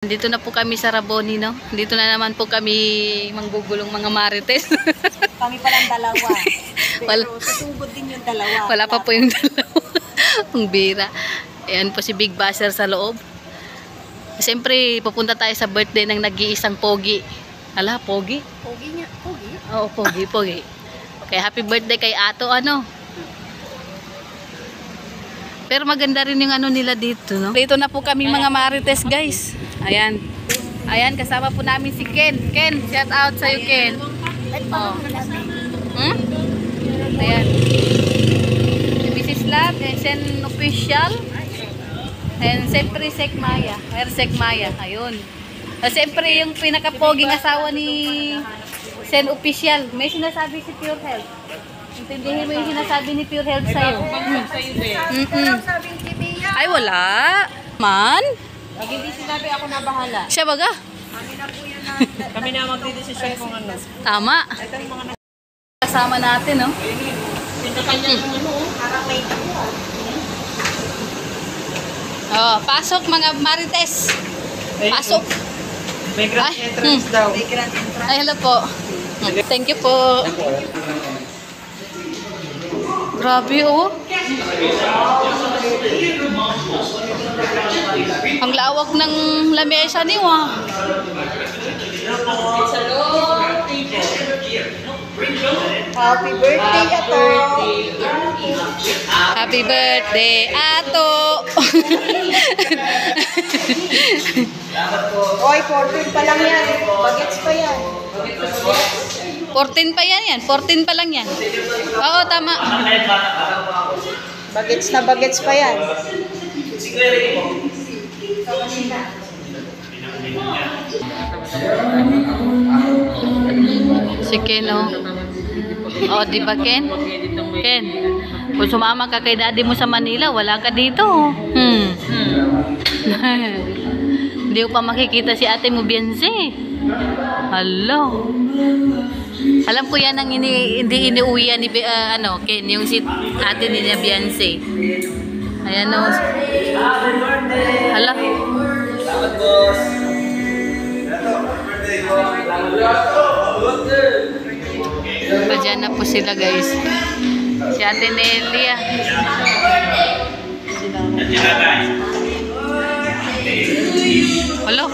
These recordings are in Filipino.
Dito na po kami sa Raboni, no? Dito na naman po kami manggugulong mga marites. Kami palang dalawa. Pero susugod din yung dalawa. Wala pa po yung dalawa. Ang bira. Ayan po si Big Basher sa loob. Siyempre, pupunta tayo sa birthday ng nag-iisang pogi. Ala, pogi? Pogi niya. Pogi? Oo, pogi, pogi. Kaya happy birthday kay Ato, ano? Pero maganda rin yung ano nila dito, no? Dito na po kami mga marites, guys. Ayan. Ayan, kasama po namin si Ken. Ken, shout out sa'yo, Ken. Oh. Ayan. Si Mrs. Love, Sen Official. And siyempre, Sek Maya. Sek Maya. Ayun. Siyempre, yung pinaka-poging asawa ni Sen Official. May sinasabi si Pure Health. Intindihin mo yung sinasabi ni Pure Health sa'yo. Ay, wala. Man? Pag hindi sinabi, ako na bahala. Siya baga? Kami na po yun na. Kami na magdidesisyon kung ano. Tama. Ito yung mga Kasama natin, no? Ito kanya yung ano, parang may ito. Oh, pasok mga marites. Pasok. May grand entrance daw. May grand entrance. Ay, hello po. Thank you po. Grabe, oh. Ang lawak ng lamesa niyo, ah. Happy birthday, Ato. Happy birthday, Ato. Oy, 14 pa lang yan. Bagets pa yan. 14 pa yan, 14 pa lang yan. Oo, tama. Bagets pa yan. Si Ken, oh. Oh, di ba, Ken? Ken, kung sumama ka kay daddy mo sa Manila, wala ka dito. Hindi ko pa makikita si ate mo, Bianse. Hello. Alam ko yan ang hindi iniuwi yan ni ano, Ken, yung si ate ni Bianse. Ayan, oh. Hala. Diyan na po sila, guys. Si ate Nelia. Hello.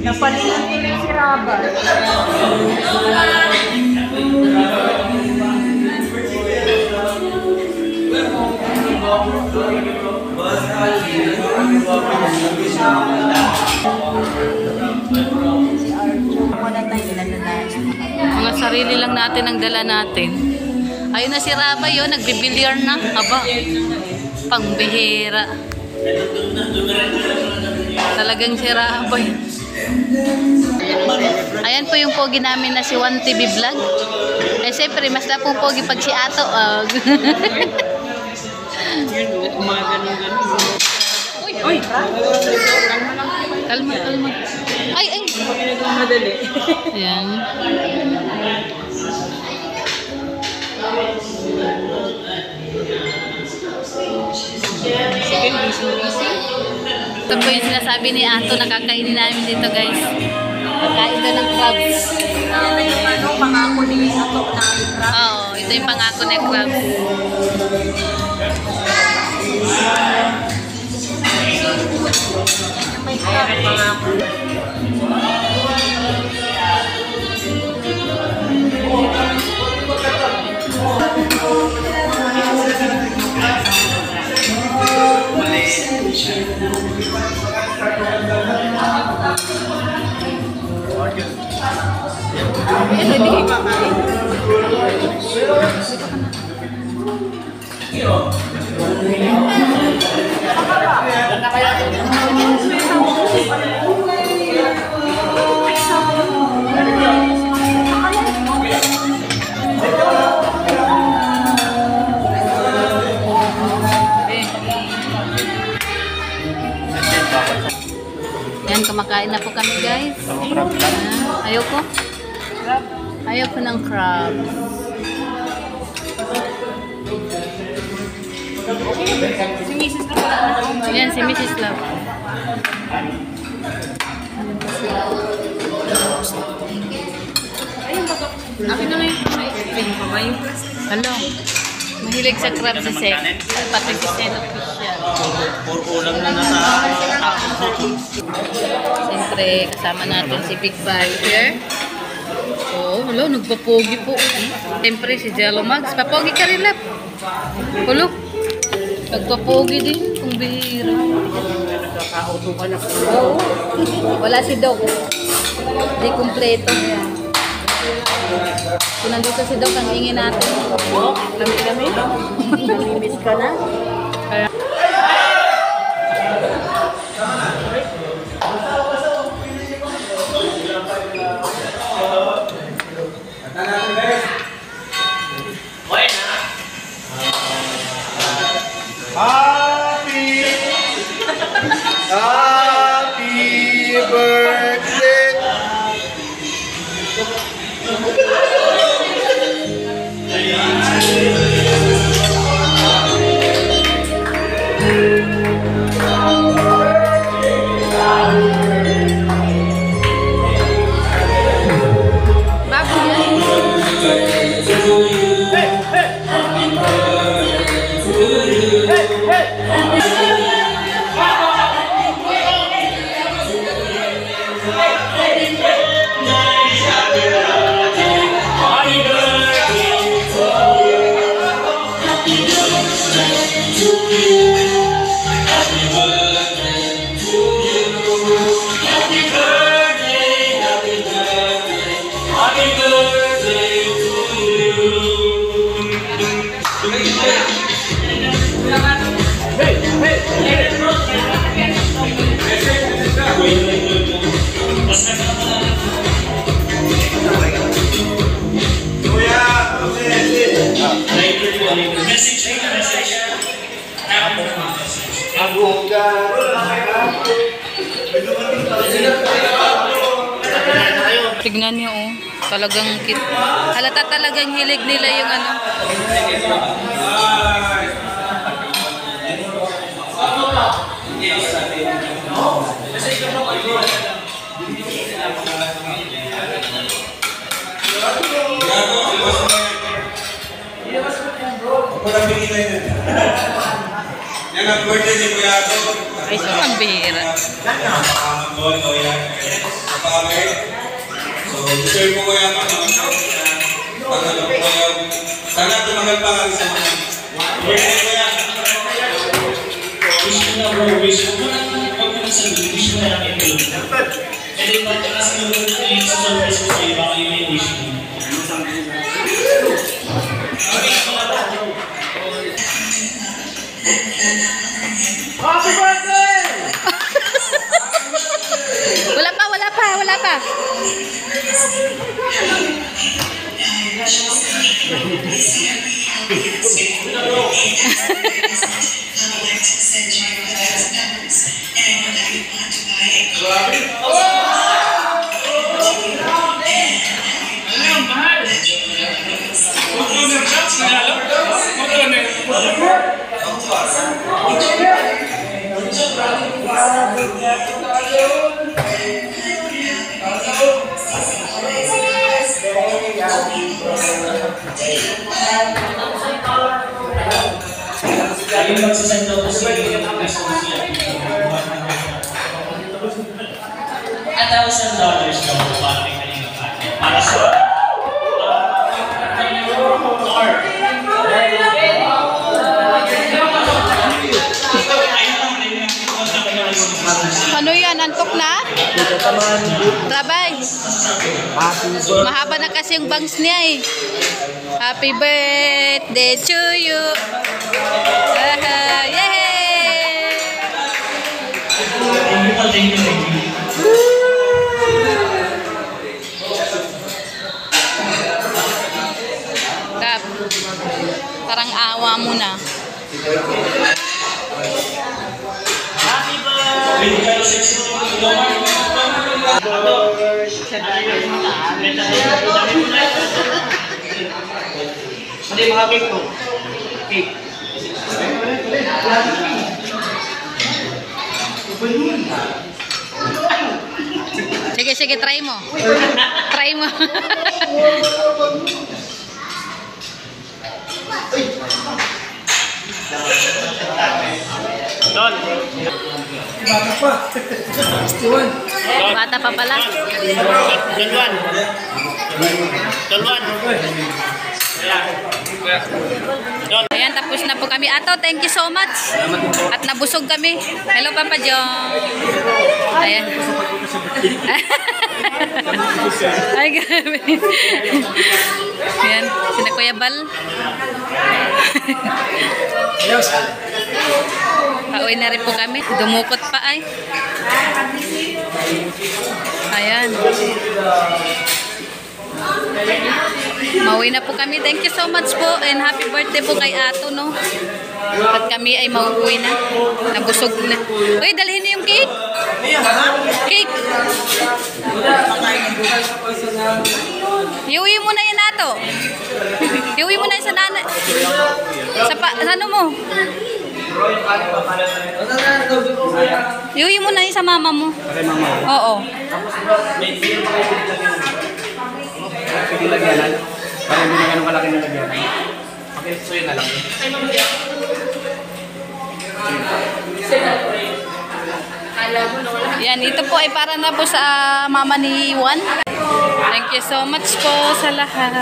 Napalitan ko yung si Rabal. Mga sarili lang natin ang dala natin. Ayun na si Rabay, yun. Nagbibilyar na. Aba. Pangbihira. Talagang si Rabay. Ayan po yung pogi namin na si One TV Vlog. Eh, siyempre, mas na pong pogi pag si Ato. Uy! Kalma, kalma. Ay, ay! Ayan. Ito po yung sinasabi ni Ato na kakainin namin dito, guys. Kakain doon ng crabs. Ano, pangako ni Ato na crabs. Oo, ito yung pangako ng crabs. May crab, pangako. Yan, kumakain na po kami, guys. Ayoko. Ayoko ng crab. Si Mrs. na pala. Yan, si Mrs. Love. Akin na ngayon. Ay, pa ba yung plastic? Hello. Mahilig sa crab si Seth. Pati si Seth official. Ulam na nasa Siyempre, kasama natin si Big Biker. Oh, hello, nagpapogi po. Siyempre, si Jello Mags. Papogi ka rin, Lap. Hello. Nagpapogi din, kung bihira. Nagkakauto ka na. Oo. Wala si Doc. Di kumpleto. Kung nandito si Doc, ang ingin natin. Lami-lami? Namimiss ka na? Happy birthday! Bago yan. Tignan niyo, oh. Talagang halata talagang hilig nila yung ano. Yan ang birthday ni Kuya Ato. Ay, so ang bihira. So, deserve mo Kuya Ato. Sana tumagal pa kami sa mga. Birthday Kuya. Wish mo na bro, wish mo na huwag mo na sabihin, wish mo na lang ito. And then pagkakas mo yung surprise ko sa'yo, baka yun yung wish mo. Happy birthday! Wala pa. Yung magsasend daw ko si $1,000 daw para may kanina para sa Ano yan? Antok na? Trabay. Mahaba na kasi yung bangs niya eh. Happy birthday to you. Yay! Thank you. Kap, parang awa mo na. Hindi, mga cake po. Cake. Sige, sige, try mo. Try mo. Don. Bata pa pala. Don. Ayan, tapos na po kami. Ato, thank you so much. At nabusog kami. Hello, Papa John. Ayan. Ay, grabe. Ayan, sina Kuya Bal. Pauwi na rin po kami. Dumukot pa ay. Ayan. Mauwi na po kami. Thank you so much po and happy birthday po kay Ato, no? At kami ay mauwi na. Nabusog na. Uy, dalhin niyo yung cake. Cake. Iuwi mo na yan, Ato. Iuwi mo na yan sa nana. Sa ano mo? Iuwi mo na yan sa mama mo. Oo. Pwede lagyanan. Para hindi na ganun kalaki ng lagyanan. Okay, so yun na lang. Yan, ito po ay para na po sa mama ni Juan. Thank you so much po sa lahat.